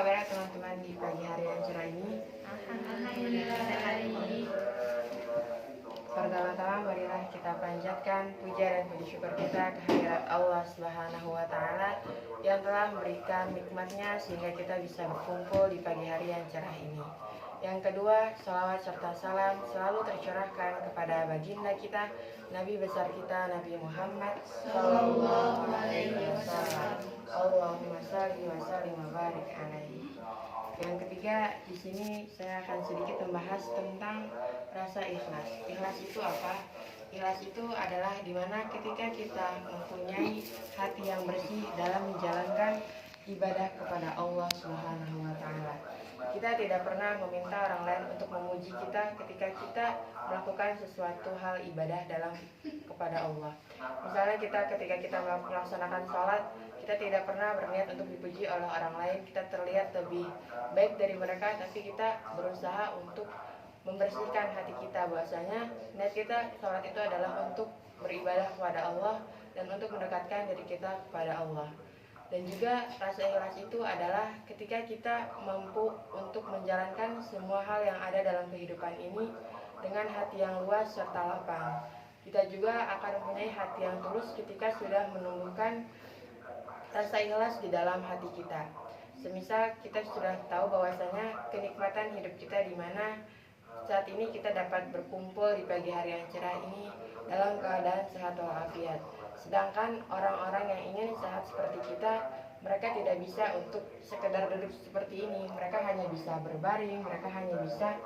kabarnya teman-teman di pagi hari yang cerah ini? Alhamdulillah sehat ini. Pertama-tama marilah kita panjatkan puja dan puji syukur kita kehadirat Allah Subhanahu wa Ta'ala yang telah memberikan nikmatnya sehingga kita bisa berkumpul di pagi hari yang cerah ini. Yang kedua, salawat serta salam selalu tercurahkan kepada baginda kita, Nabi besar kita, Nabi Muhammad Sallallahu Alaihi Wasallam. Allahumma salli wa sallim wa barik alaihi. Yang ketiga, di sini saya akan sedikit membahas tentang rasa ikhlas. Ikhlas itu apa? Ikhlas itu adalah dimana ketika kita mempunyai hati yang bersih dalam menjalankan ibadah kepada Allah Subhanahu wa Ta'ala. Kita tidak pernah meminta orang lain untuk memuji kita ketika kita melakukan sesuatu hal ibadah kepada Allah. Misalnya ketika kita melaksanakan sholat, kita tidak pernah berniat untuk dipuji oleh orang lain. Kita terlihat lebih baik dari mereka, tapi kita berusaha untuk membersihkan hati kita, bahwasanya niat kita sholat itu adalah untuk beribadah kepada Allah dan untuk mendekatkan diri kita kepada Allah. Dan juga rasa ikhlas itu adalah ketika kita mampu untuk menjalankan semua hal yang ada dalam kehidupan ini dengan hati yang luas serta lapang. Kita juga akan mempunyai hati yang tulus ketika sudah menumbuhkan rasa ikhlas di dalam hati kita. Semisal kita sudah tahu bahwasanya kenikmatan hidup kita di mana saat ini kita dapat berkumpul di pagi hari yang cerah ini dalam keadaan sehat walafiat. Sedangkan orang-orang yang ingin sehat seperti kita, mereka tidak bisa untuk sekedar duduk seperti ini. Mereka hanya bisa berbaring, mereka hanya bisa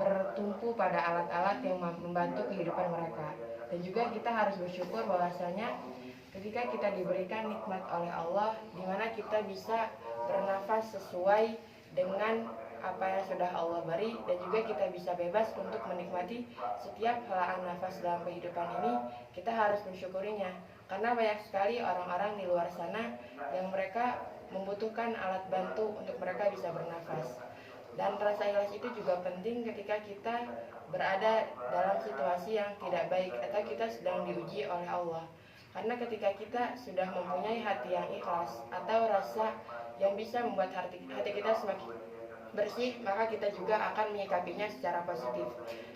bertumpu pada alat-alat yang membantu kehidupan mereka. Dan juga kita harus bersyukur bahwasanya ketika kita diberikan nikmat oleh Allah, di mana kita bisa bernafas sesuai dengan apa yang sudah Allah beri, dan juga kita bisa bebas untuk menikmati setiap helaan nafas dalam kehidupan ini. Kita harus mensyukurinya, karena banyak sekali orang-orang di luar sana yang mereka membutuhkan alat bantu untuk mereka bisa bernafas. Dan rasa ikhlas itu juga penting ketika kita berada dalam situasi yang tidak baik atau kita sedang diuji oleh Allah. Karena ketika kita sudah mempunyai hati yang ikhlas atau rasa yang bisa membuat hati kita semakin bersih, maka kita juga akan menyikapinya secara positif,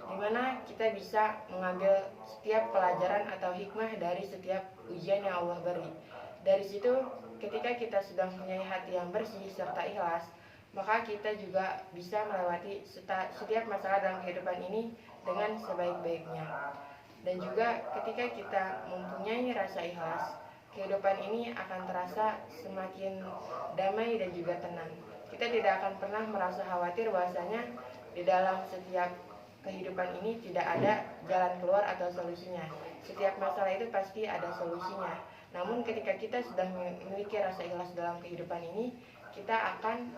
dimana kita bisa mengambil setiap pelajaran atau hikmah dari setiap ujian yang Allah beri. Dari situ, ketika kita sudah mempunyai hati yang bersih serta ikhlas, maka kita juga bisa melewati setiap masalah dalam kehidupan ini dengan sebaik-baiknya. Dan juga ketika kita mempunyai rasa ikhlas, kehidupan ini akan terasa semakin damai dan juga tenang. Kita tidak akan pernah merasa khawatir bahwasanya di dalam setiap kehidupan ini tidak ada jalan keluar atau solusinya. Setiap masalah itu pasti ada solusinya. Namun ketika kita sudah memiliki rasa ikhlas dalam kehidupan ini, kita akan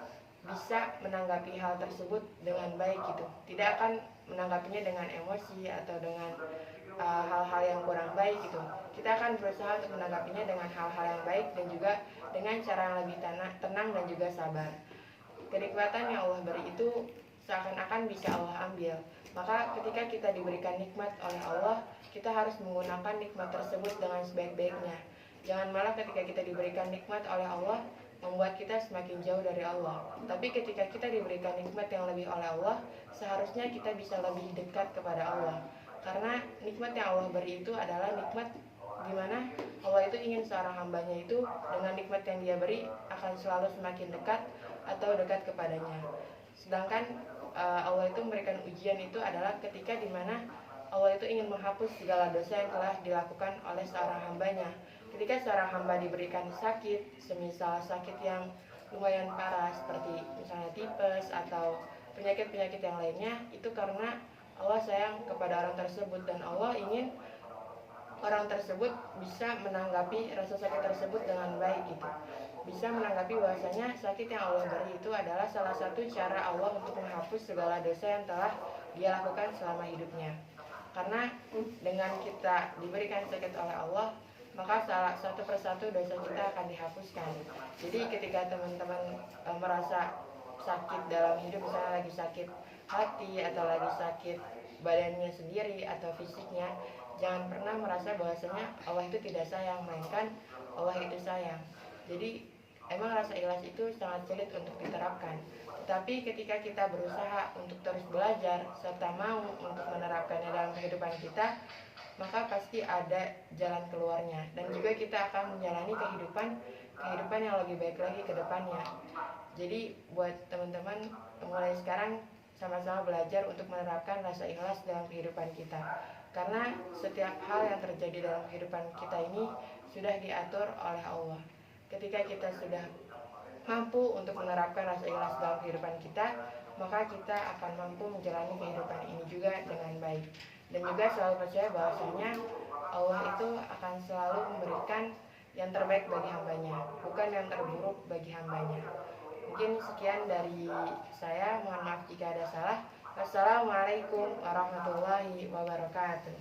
bisa menanggapi hal tersebut dengan baik gitu. Tidak akan menanggapinya dengan emosi atau dengan hal-hal yang kurang baik gitu. Kita akan berusaha untuk menanggapinya dengan hal-hal yang baik dan juga dengan cara yang lebih tenang dan juga sabar. Kenikmatan yang Allah beri itu seakan-akan bisa Allah ambil. Maka ketika kita diberikan nikmat oleh Allah, kita harus menggunakan nikmat tersebut dengan sebaik-baiknya. Jangan malah ketika kita diberikan nikmat oleh Allah, membuat kita semakin jauh dari Allah. Tapi ketika kita diberikan nikmat yang lebih oleh Allah, seharusnya kita bisa lebih dekat kepada Allah. Karena nikmat yang Allah beri itu adalah nikmat di mana Allah itu ingin seorang hambanya itu dengan nikmat yang dia beri akan selalu semakin dekat atau dekat kepadanya. Sedangkan Allah itu memberikan ujian itu adalah ketika dimana Allah itu ingin menghapus segala dosa yang telah dilakukan oleh seorang hambanya. Ketika seorang hamba diberikan sakit, semisal sakit yang lumayan parah seperti misalnya tipes atau penyakit-penyakit yang lainnya, itu karena Allah sayang kepada orang tersebut dan Allah ingin orang tersebut bisa menanggapi rasa sakit tersebut dengan baik gitu. Bisa menanggapi bahwasanya sakit yang Allah beri itu adalah salah satu cara Allah untuk menghapus segala dosa yang telah dia lakukan selama hidupnya. Karena dengan kita diberikan sakit oleh Allah, maka salah satu persatu dosa kita akan dihapuskan. Jadi ketika teman-teman merasa sakit dalam hidup, misalnya lagi sakit hati atau lagi sakit badannya sendiri atau fisiknya, jangan pernah merasa bahwasanya Allah itu tidak sayang, melainkan Allah itu sayang. Jadi emang rasa ikhlas itu sangat sulit untuk diterapkan. Tetapi ketika kita berusaha untuk terus belajar serta mau untuk menerapkannya dalam kehidupan kita, maka pasti ada jalan keluarnya, dan juga kita akan menjalani kehidupan yang lebih baik lagi ke depannya. Jadi buat teman-teman, mulai sekarang sama-sama belajar untuk menerapkan rasa ikhlas dalam kehidupan kita. Karena setiap hal yang terjadi dalam kehidupan kita ini sudah diatur oleh Allah. Ketika kita sudah mampu untuk menerapkan rasa ikhlas dalam kehidupan kita, maka kita akan mampu menjalani kehidupan ini juga dengan baik. Dan juga selalu percaya bahwasanya Allah itu akan selalu memberikan yang terbaik bagi hambanya, bukan yang terburuk bagi hambanya. Mungkin sekian dari saya, mohon maaf jika ada salah. Wassalamualaikum warahmatullahi wabarakatuh.